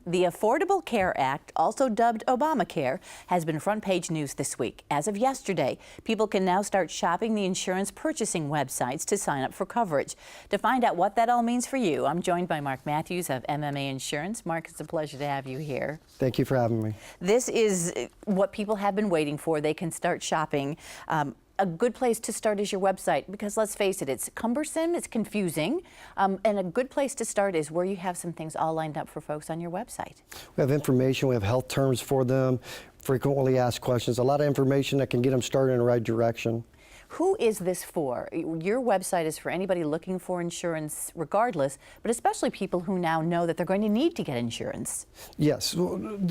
The Affordable Care Act, also dubbed Obamacare, has been front page news this week. As of yesterday, people can now start shopping the insurance purchasing websites to sign up for coverage. To find out what that all means for you, I'm joined by Mark Matthews of MMA Insurance. Mark, it's a pleasure to have you here. Thank you for having me. This is what people have been waiting for. They can start shopping. A good place to start is your website because, let's face it, it's cumbersome, it's confusing, and a good place to start is where you have some things all lined up for folks on your website. We have information, we have health terms for them, frequently asked questions, a lot of information that can get them started in the right direction. Who is this for? Your website is for anybody looking for insurance regardless, but especially people who now know that they're going to need to get insurance. Yes,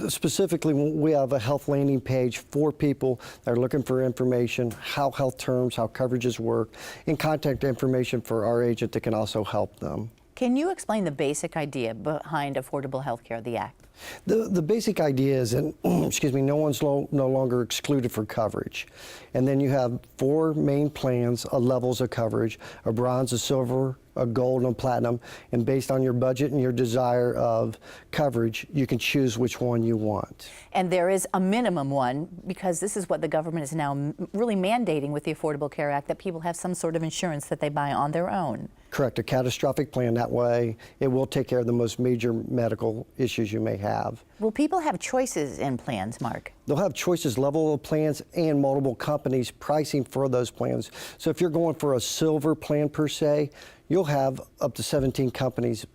specifically we have a health landing page for people that are looking for information, how health terms, how coverages work, and contact information for our agent that can also help them. Can you explain the basic idea behind Affordable Health Care, the Act? The basic idea is that, excuse me, no one's no longer excluded for coverage. And then you have four main plans, levels of coverage, a bronze, a silver, a gold, and a platinum. And based on your budget and your desire of coverage, you can choose which one you want. And there is a minimum one, because this is what the government is now really mandating with the Affordable Care Act, that people have some sort of insurance that they buy on their own. Correct, a catastrophic plan. That way, it will take care of the most major medical issues you may have. Will people have choices in plans, Mark? They'll have choices, level of plans, and multiple companies pricing for those plans. So if you're going for a silver plan per se, you'll have up to 17 companies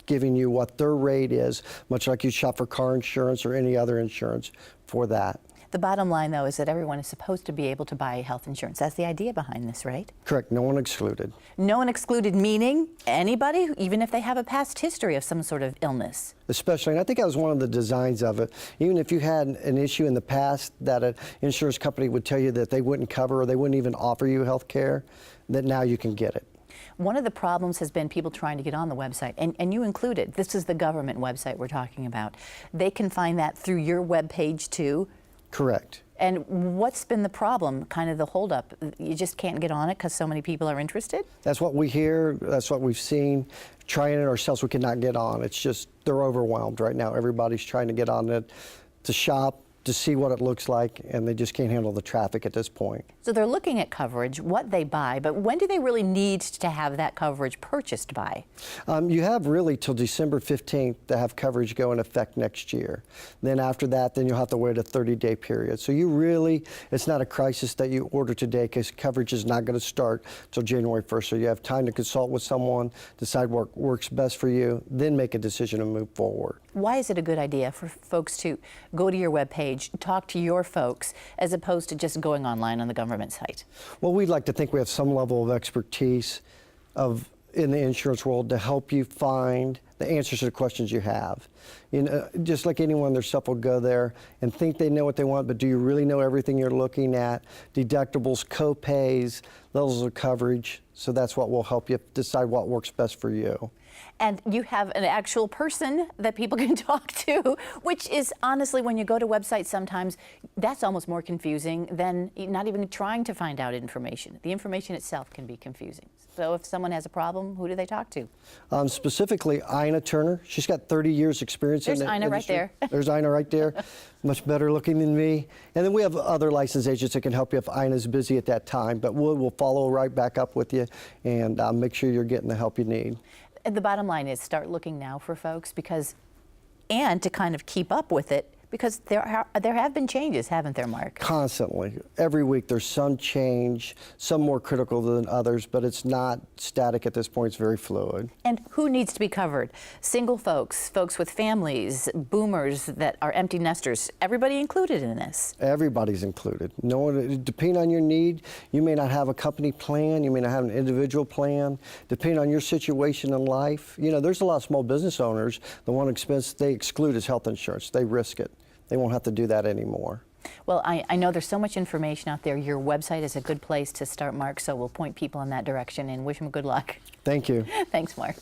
giving you what their rate is, much like you shop for car insurance or any other insurance for that. The bottom line, though, is that everyone is supposed to be able to buy health insurance. That's the idea behind this, right? Correct. No one excluded. No one excluded, meaning anybody, even if they have a past history of some sort of illness. Especially, and I think that was one of the designs of it. Even if you had an issue in the past that an insurance company would tell you that they wouldn't cover or they wouldn't even offer you health care, that now you can get it. One of the problems has been people trying to get on the website, and you included. This is the government website we're talking about. They can find that through your web page too. Correct. And what's been the problem, kind of the holdup? You just can't get on it because so many people are interested? That's what we hear. That's what we've seen. Trying it ourselves, we cannot get on. It's just, they're overwhelmed right now. Everybody's trying to get on it to shop, to see what it looks like, and they just can't handle the traffic at this point. So they're looking at coverage, what they buy, but when do they really need to have that coverage purchased by? You have really till December 15th to have coverage go in effect next year. Then after that, then you'll have to wait a 30-day period. So you really, it's not a crisis that you order today because coverage is not going to start till January 1st. So you have time to consult with someone, decide what works best for you, then make a decision to move forward. Why is it a good idea for folks to go to your webpage, talk to your folks, as opposed to just going online on the government site? Well, we'd like to think we have some level of expertise in the insurance world to help you find the answers to the questions you have. You know, just like anyone, their stuff will go there and think they know what they want, but do you really know everything you're looking at? Deductibles, co-pays, levels of coverage. So that's what will help you decide what works best for you. And you have an actual person that people can talk to, which is honestly, when you go to websites sometimes, that's almost more confusing than not even trying to find out information. The information itself can be confusing. So if someone has a problem, who do they talk to? Specifically, Ina Turner. She's got 30 years experience in the industry. There's Ina right there. There's Ina right there. Much better looking than me. And then we have other licensed agents that can help you if Ina's busy at that time. But we'll follow right back up with you and make sure you're getting the help you need. The bottom line is start looking now for folks and to kind of keep up with it, because there have been changes, haven't there, Mark? Constantly. Every week there's some change, some more critical than others, but it's not static at this point. It's very fluid. And who needs to be covered? Single folks, folks with families, boomers that are empty nesters, everybody included in this? Everybody's included. No one, depending on your need, you may not have a company plan, you may not have an individual plan, depending on your situation in life. You know, there's a lot of small business owners, the one expense they exclude is health insurance. They risk it. They won't have to do that anymore. Well, I know there's so much information out there. Your website is a good place to start, Mark, so we'll point people in that direction and wish them good luck. Thank you. Thanks, Mark.